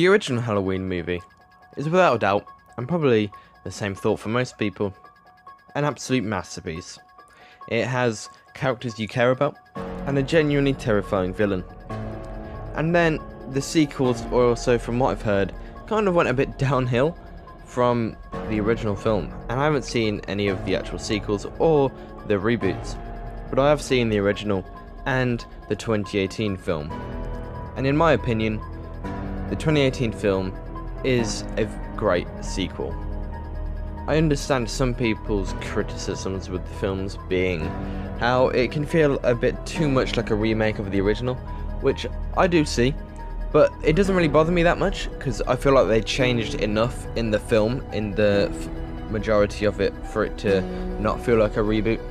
The original Halloween movie is without a doubt, and probably the same thought for most people, an absolute masterpiece. It has characters you care about, and a genuinely terrifying villain. And then the sequels also, from what I've heard, kind of went a bit downhill from the original film, and I haven't seen any of the actual sequels or the reboots, but I have seen the original and the 2018 film. And in my opinion, the 2018 film is a great sequel. I understand some people's criticisms with the films being how it can feel a bit too much like a remake of the original, which I do see, but it doesn't really bother me that much because I feel like they changed enough in the film, in the majority of it, for it to not feel like a reboot,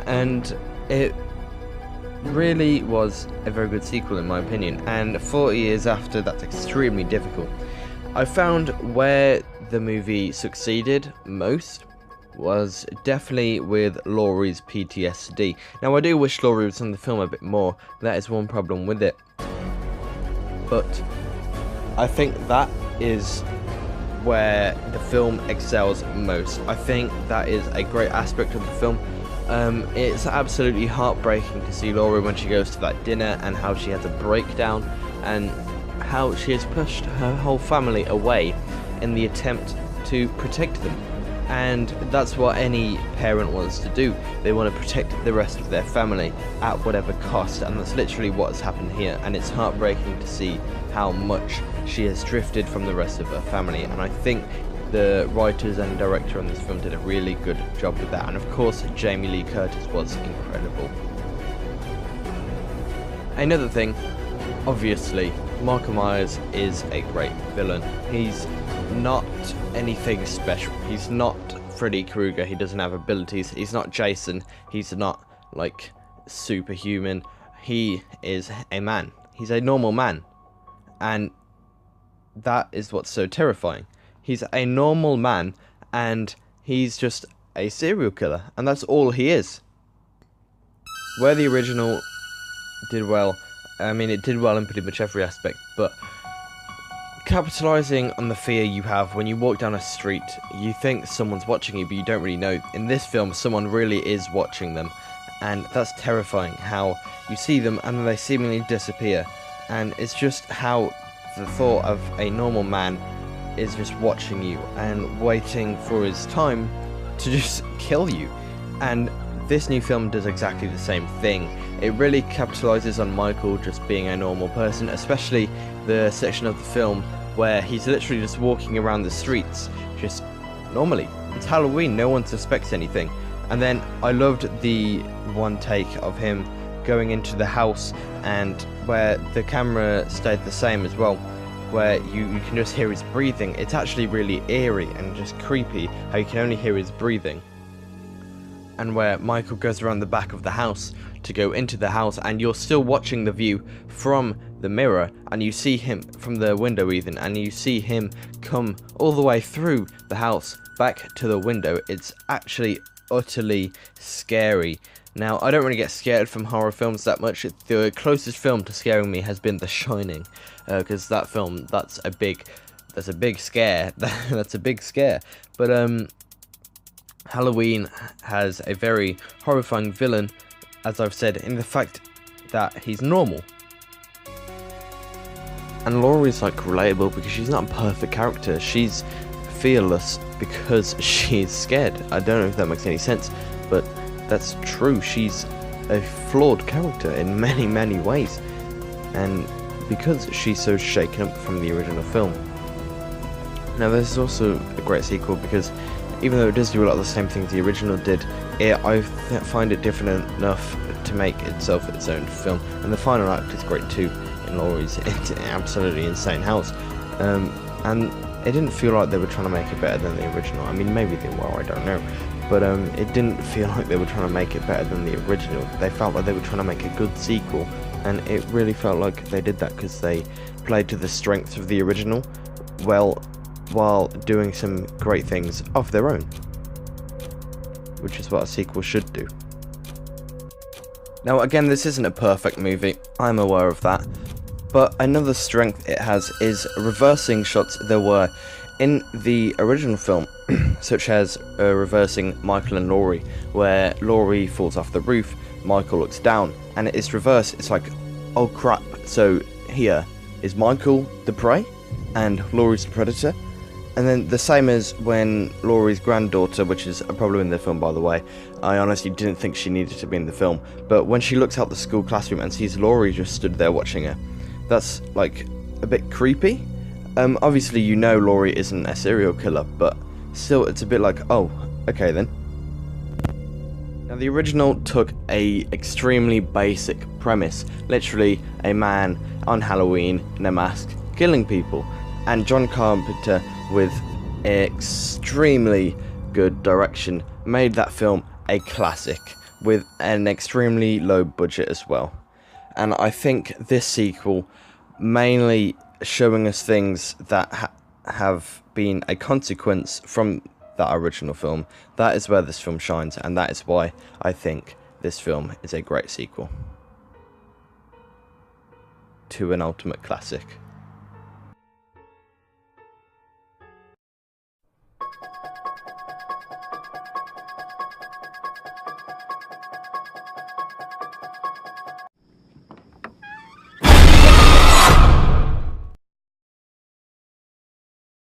and it really was a very good sequel in my opinion. And 40 years after, that's extremely difficult. I found where the movie succeeded most was definitely with Laurie's PTSD. Now I do wish Laurie was in the film a bit more, that is one problem with it, but I think that is where the film excels most. I think that is a great aspect of the film. It's absolutely heartbreaking to see Laurie when she goes to that dinner and how she has a breakdown and how she has pushed her whole family away in the attempt to protect them. And that's what any parent wants to do. They want to protect the rest of their family at whatever cost, and that's literally what has happened here. And it's heartbreaking to see how much she has drifted from the rest of her family, and I think the writers and director on this film did a really good job with that. And of course, Jamie Lee Curtis was incredible. Another thing, obviously, Michael Myers is a great villain. He's not anything special. He's not Freddy Krueger. He doesn't have abilities. He's not Jason. He's not like superhuman. He is a man. He's a normal man. And that is what's so terrifying. He's a normal man, and he's just a serial killer, and that's all he is. Where the original did well, I mean, it did well in pretty much every aspect, but capitalizing on the fear you have when you walk down a street, you think someone's watching you, but you don't really know. In this film, someone really is watching them, and that's terrifying, how you see them and then they seemingly disappear, and it's just how the thought of a normal man is just watching you and waiting for his time to just kill you. And this new film does exactly the same thing. It really capitalizes on Michael just being a normal person, especially the section of the film where he's literally just walking around the streets just normally. It's Halloween, no one suspects anything. And then I loved the one take of him going into the house, and where the camera stayed the same as well, where you can just hear his breathing. It's actually really eerie and just creepy how you can only hear his breathing. And where Michael goes around the back of the house to go into the house, and you're still watching the view from the mirror, and you see him from the window even, and you see him come all the way through the house back to the window. It's actually utterly scary. Now, I don't really get scared from horror films that much. The closest film to scaring me has been The Shining, because that film, that's a big scare. That's a big scare. But Halloween has a very horrifying villain, as I've said, in the fact that he's normal. And Laurie's like relatable because she's not a perfect character. She's fearless because she's scared. I don't know if that makes any sense, but that's true. She's a flawed character in many, many ways, and because she's so shaken up from the original film. Now, this is also a great sequel because even though it does do a lot of the same things the original did, I find it different enough to make itself its own film. And the final act is great too, in Laurie's absolutely insane house. And it didn't feel like they were trying to make it better than the original. I mean, maybe they were, I don't know. But it didn't feel like they were trying to make it better than the original. They felt like they were trying to make a good sequel, and it really felt like they did that because they played to the strengths of the original, well, while doing some great things of their own, which is what a sequel should do. Now, again, this isn't a perfect movie, I'm aware of that, But another strength it has is reversing shots there were in the original film, such as reversing Michael and Laurie, where Laurie falls off the roof, Michael looks down, and it's reversed. It's like, oh crap, so here is Michael the prey, and Laurie's the predator. And then the same as when Laurie's granddaughter, which is a problem in the film by the way, I honestly didn't think she needed to be in the film, but when she looks out the school classroom and sees Laurie just stood there watching her, that's like a bit creepy. Obviously you know Laurie isn't a serial killer, but still it's a bit like, oh, okay then. Now the original took a extremely basic premise, literally a man on Halloween in a mask killing people, and John Carpenter, with extremely good direction, made that film a classic with an extremely low budget as well. And I think this sequel, mainly showing us things that have been a consequence from that original film, that is where this film shines, and that is why I think this film is a great sequel to an ultimate classic.